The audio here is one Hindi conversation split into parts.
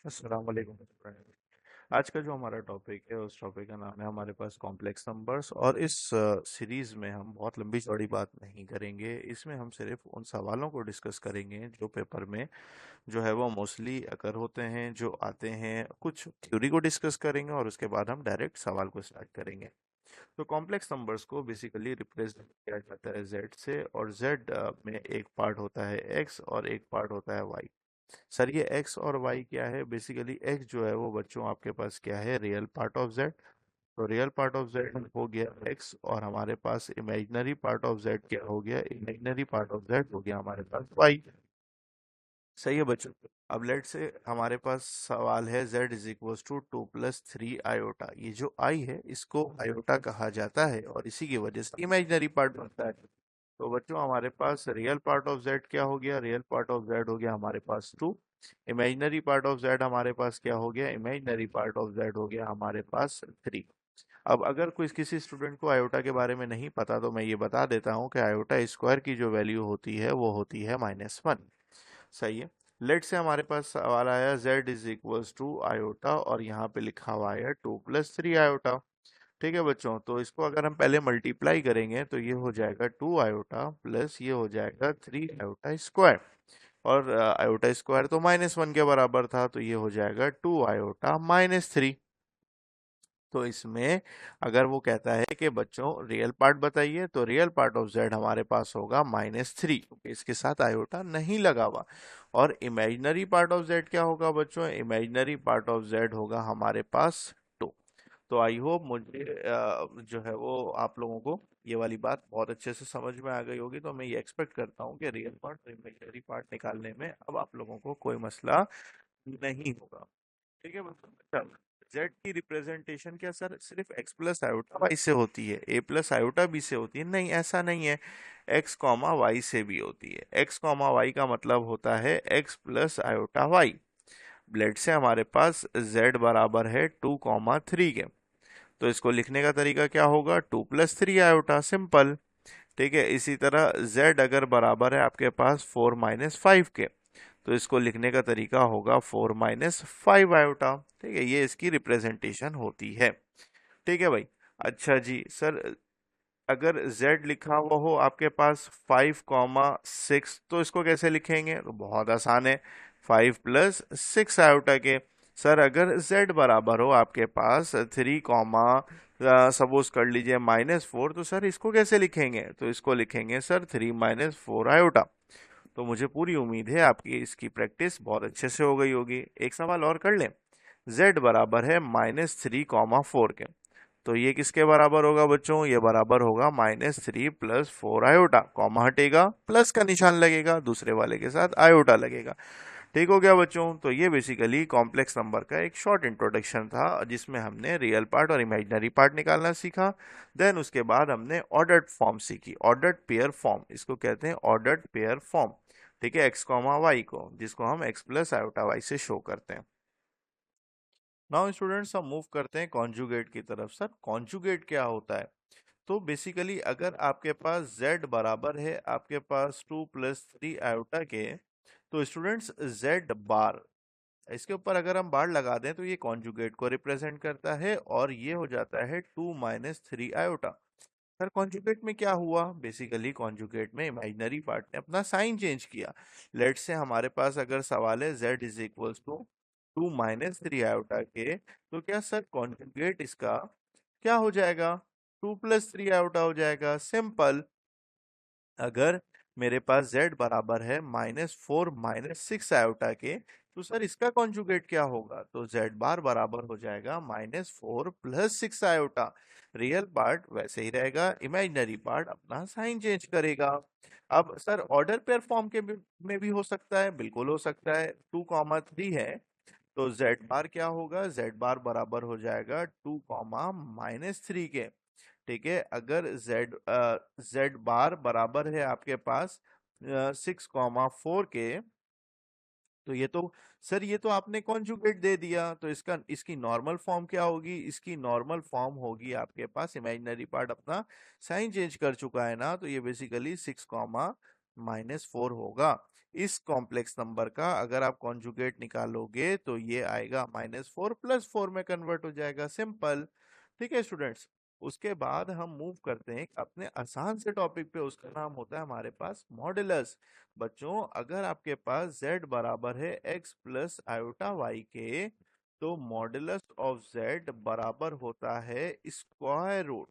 अस्सलाम वालेकुम फ्रेंड। आज का जो हमारा टॉपिक है उस टॉपिक का नाम है हमारे पास कॉम्प्लेक्स नंबर्स। और इस सीरीज में हम बहुत लंबी चौड़ी बात नहीं करेंगे। इसमें हम सिर्फ उन सवालों को डिस्कस करेंगे जो पेपर में जो है वो मोस्टली अगर होते हैं, जो आते हैं। कुछ थ्योरी को डिस्कस करेंगे और उसके बाद हम डायरेक्ट सवाल को स्टार्ट करेंगे। तो कॉम्प्लेक्स नंबर्स को बेसिकली रिप्रेजेंट किया जाता है जेड से, और जेड में एक पार्ट होता है एक्स और एक पार्ट होता है वाई। सर ये एक्स और वाई क्या है? बेसिकली एक्स जो है वो बच्चों आपके पास क्या है? Real part of Z. तो रियल पार्ट ऑफ जेड हो गया एक्स, और हमारे पास इमेजिनरी पार्ट ऑफ जेड क्या हो गया? इमेजिनरी पार्ट ऑफ जेड हो गया हमारे पास वाई। सही है बच्चों। अब लेट से हमारे पास सवाल है z is equal to 2+3 iota. ये जो i है इसको आयोटा कहा जाता है और इसी की वजह से इमेजिनरी पार्ट बनता है। तो बच्चों हमारे पास रियल पार्ट ऑफ z क्या हो गया? रियल पार्ट ऑफ z हो गया हमारे पास 2। इमेजिनरी पार्ट ऑफ z हमारे पास क्या हो गया? इमेजिनरी पार्ट ऑफ z हो गया हमारे पास 3। अब अगर कोई किसी स्टूडेंट को आयोटा के बारे में नहीं पता तो मैं ये बता देता हूँ कि आयोटा स्क्वायर की जो वैल्यू होती है वो होती है -1। सही है। लेट से हमारे पास सवाल आया z is equals to iota, और यहाँ पे लिखा हुआ है 2+3 आयोटा। ठीक है बच्चों, तो इसको अगर हम पहले मल्टीप्लाई करेंगे तो ये हो जाएगा 2 आयोटा प्लस ये हो जाएगा 3 आयोटा स्क्वायर। और आयोटा स्क्वायर तो -1 के बराबर था, तो ये हो जाएगा 2 आयोटा -3। तो इसमें अगर वो कहता है कि बच्चों रियल पार्ट बताइए, तो रियल पार्ट ऑफ जेड हमारे पास होगा -3, क्योंकि इसके साथ आयोटा नहीं लगा हुआ। और इमेजिनरी पार्ट ऑफ जेड क्या होगा बच्चों? इमेजिनरी पार्ट ऑफ जेड होगा हमारे पास 2। तो आई होप मुझे जो है वो आप लोगों को ये वाली बात बहुत अच्छे से समझ में आ गई होगी। तो मैं ये एक्सपेक्ट करता हूँ कि रियल पार्ट और इमेजिनरी पार्ट निकालने में अब आप लोगों को कोई मसला नहीं होगा। ठीक है बच्चों। अच्छा, जेड की रिप्रेजेंटेशन क्या सर सिर्फ एक्स प्लस आयोटा वाई से होती है? ए प्लस आयोटा बी से होती है? नहीं, ऐसा नहीं है। एक्स कॉमा वाई से भी होती है। एक्स कॉमा वाई का मतलब होता है एक्स प्लस आयोटा वाई। ब्लेड से हमारे पास जेड बराबर है 2,3 के। तो इसको लिखने का तरीका क्या होगा? 2+3 आयोटा, सिंपल। ठीक है। इसी तरह z अगर बराबर है आपके पास 4-5 के, तो इसको लिखने का तरीका होगा 4-5 आयोटा। ठीक है, ये इसकी रिप्रेजेंटेशन होती है। ठीक है भाई। अच्छा जी सर, अगर z लिखा हुआ हो आपके पास 5,6, तो इसको कैसे लिखेंगे? तो बहुत आसान है, 5+6 आयोटा के। सर अगर z बराबर हो आपके पास 3, सपोज कर लीजिए -4, तो सर इसको कैसे लिखेंगे? तो इसको लिखेंगे सर 3-4 आयोटा। तो मुझे पूरी उम्मीद है आपकी इसकी प्रैक्टिस बहुत अच्छे से हो गई होगी। एक सवाल और कर लें। z बराबर है -3, 4 के। तो ये किसके बराबर होगा बच्चों? ये बराबर होगा -3+4 आयोटा। कॉमा हटेगा, प्लस का निशान लगेगा, दूसरे वाले के साथ आयोटा लगेगा। ठीक हो गया बच्चों। तो ये बेसिकली कॉम्प्लेक्स नंबर का एक शॉर्ट इंट्रोडक्शन था, जिसमें हमने रियल पार्ट और इमेजिनरी पार्ट निकालना सीखा। देन उसके बाद हमने ऑर्डर्ड फॉर्म सीखी, ऑर्डर्ड पेयर फॉर्म, इसको कहते हैं ऑर्डर्ड पेयर फॉर्म। ठीक है, एक्स कॉमा वाई को, जिसको हम एक्स प्लस आयोटा वाई से शो करते हैं। नाउ स्टूडेंट्स हम मूव करते हैं कॉन्जुगेट की तरफ। सर कॉन्जुगेट क्या होता है? तो बेसिकली अगर आपके पास z बराबर है आपके पास 2+3 आयोटा के, तो स्टूडेंट्स z बार, इसके ऊपर अगर हम बार लगा दें तो ये कॉन्जुगेट को रिप्रेजेंट करता है, और ये हो जाता है 2-3 आयोटा। सर कॉन्जुगेट में क्या हुआ? बेसिकली कॉन्जुगेट में इमेजिनरी पार्ट ने अपना साइन चेंज किया। लेट से हमारे पास अगर सवाल है z is equals to 2-3 iota के, तो क्या सर कॉन्जुगेट इसका क्या हो जाएगा? 2+3 आयोटा हो जाएगा, सिंपल। अगर मेरे पास z बराबर है -4-6 आयोटा के, तो सर इसका कॉन्जुगेट क्या होगा? तो z बार बराबर हो जाएगा -4+6 आयोटा। रियल पार्ट वैसे ही रहेगा, इमेजिनरी पार्ट अपना साइन चेंज करेगा। अब सर ऑर्डर पेयर फॉर्म में भी हो सकता है, बिल्कुल हो सकता है। 2,3 है, तो z बार क्या होगा? z बार बराबर हो जाएगा 2, -3 के। ठीक है, अगर z बार बराबर है आपके पास 6,4 के, तो ये तो सर ये तो आपने कॉन्जुगेट दे दिया। तो इसकी नॉर्मल फॉर्म क्या होगी? इसकी नॉर्मल फॉर्म होगी आपके पास, इमेजिनरी पार्ट अपना साइन चेंज कर चुका है ना, तो ये बेसिकली 6, -4 होगा। इस कॉम्प्लेक्स नंबर का अगर आप कॉन्जुगेट निकालोगे तो ये आएगा -4 प्लस 4 में कन्वर्ट हो जाएगा, सिंपल। ठीक है स्टूडेंट्स, उसके बाद हम मूव करते हैं अपने आसान से टॉपिक पे, उसका नाम होता है हमारे पास मॉडुलस। बच्चों, अगर आपके पास z बराबर है x प्लस आयोटा y के, तो मॉडुलस ऑफ z बराबर होता है स्क्वायर रूट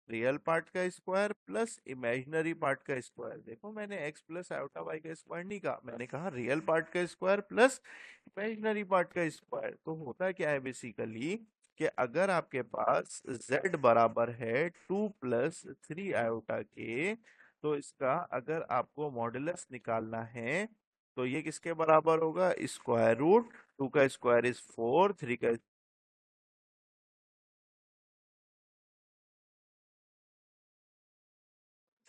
रियल पार्ट का स्क्वायर प्लस इमेजिनरी पार्ट का स्क्वायर। देखो, मैंने x प्लस आयोटा वाई का स्क्वायर नहीं कहा, मैंने कहा रियल पार्ट का स्क्वायर प्लस इमेजिनरी पार्ट का स्क्वायर। तो होता क्या है बेसिकली कि अगर आपके पास z बराबर है 2 + 3 आयोटा के, तो इसका अगर आपको मॉडुलस निकालना है तो ये किसके बराबर होगा? स्क्वायर रूट 2 का स्क्वायर इज 4, 3 का।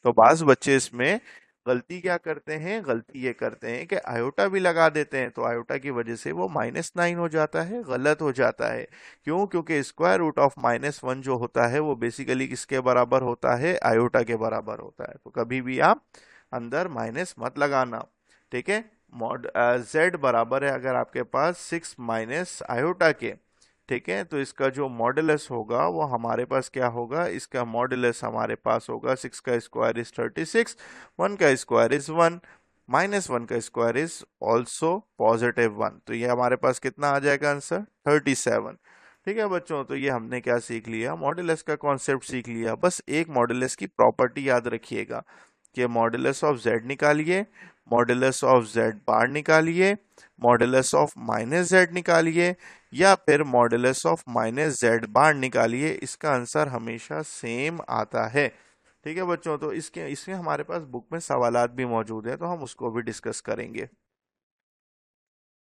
तो बास बच्चे इसमें गलती क्या करते हैं? गलती ये करते हैं कि आयोटा भी लगा देते हैं, तो आयोटा की वजह से वो -9 हो जाता है, गलत हो जाता है। क्यों? क्योंकि स्क्वायर रूट ऑफ -1 जो होता है वो बेसिकली किसके बराबर होता है? आयोटा के बराबर होता है। तो कभी भी आप अंदर माइनस मत लगाना, ठीक है। मॉड जेड बराबर है अगर आपके पास 6 माइनस आयोटा के, ठीक है, तो इसका जो मॉडुलस होगा वो हमारे पास क्या होगा? इसका मॉडुलस हमारे पास होगा 6 का स्क्वायर इज 36, 1 का स्क्वायर इज 1, -1 का स्क्वायर इज ऑल्सो +1। तो ये हमारे पास कितना आ जाएगा आंसर? 37। ठीक है बच्चों, तो ये हमने क्या सीख लिया? मॉडुलस का कॉन्सेप्ट सीख लिया। बस एक मॉडुलस की प्रॉपर्टी याद रखिएगा कि मॉडुलस ऑफ z निकालिए, मॉडुलस ऑफ z बार निकालिए, मॉडुलस ऑफ -z निकालिए, या फिर मॉडुलस ऑफ -z बार निकालिए, इसका आंसर हमेशा सेम आता है। ठीक है बच्चों, तो इसके इसमें हमारे पास बुक में सवालात भी मौजूद है, तो हम उसको भी डिस्कस करेंगे।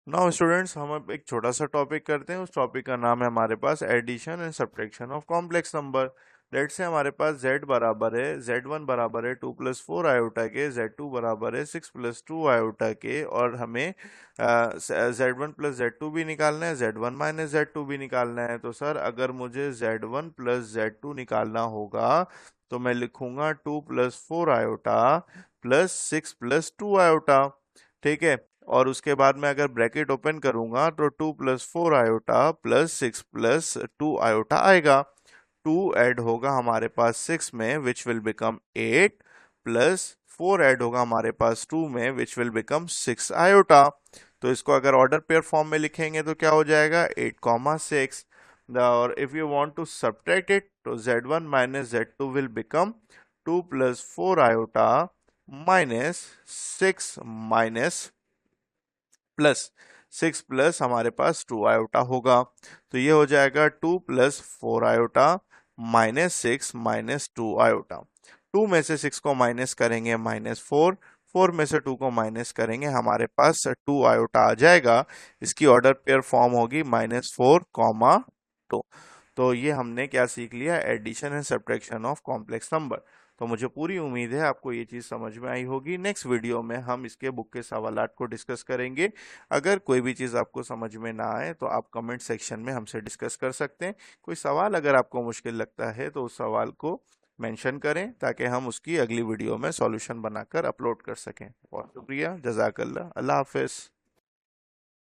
नाउ स्टूडेंट्स, हम अब एक छोटा सा टॉपिक करते हैं। उस टॉपिक का नाम है हमारे पास addition and subtraction of complex number. Let से हमारे पास z बराबर है, z1 बराबर है 2 + 4 आयोटा के, z2 बराबर है 6 + 2 आयोटा के, और हमें z1 + z2 भी निकालना है, z1 - z2 भी निकालना है। तो सर, अगर मुझे z1 + z2 निकालना होगा तो मैं लिखूंगा 2 + 4 आयोटा प्लस 6 + 2 आयोटा, ठीक है। और उसके बाद मैं अगर ब्रैकेट ओपन करूंगा तो 2 + 4 आयोटा प्लस 6 + 2 आयोटा आएगा। 2 ऐड होगा हमारे पास 6 में, which will become 8, plus 4 add होगा हमारे पास 2 में, विच विल बिकम 6 आयोटा। तो इसको अगर ऑर्डर पेयर फॉर्म में लिखेंगे तो क्या हो जाएगा? 8, 6। और if you want to subtract it, तो z1 - z2 will become 2 + 4 iota -6 minus plus 6 plus हमारे पास 2 आयोटा होगा। तो ये हो जाएगा 2 + 4 आयोटा -6 -2 आयोटा। 2 में से 6 को माइनस करेंगे -4, 4 में से 2 को माइनस करेंगे, हमारे पास 2 आयोटा आ जाएगा। इसकी ऑर्डर पेयर फॉर्म होगी -4, 2। तो ये हमने क्या सीख लिया? Addition and subtraction of complex number. तो मुझे पूरी उम्मीद है आपको ये चीज़ समझ में आई होगी। नेक्स्ट वीडियो में हम इसके बुक के सवालात को डिस्कस करेंगे। अगर कोई भी चीज़ आपको समझ में ना आए तो आप कमेंट सेक्शन में हमसे डिस्कस कर सकते हैं। कोई सवाल अगर आपको मुश्किल लगता है तो उस सवाल को मेंशन करें ताकि हम उसकी अगली वीडियो में सॉल्यूशन बनाकर अपलोड कर सकें। बहुत शुक्रिया, जज़ाकल्लाह, अल्लाह हाफिज़।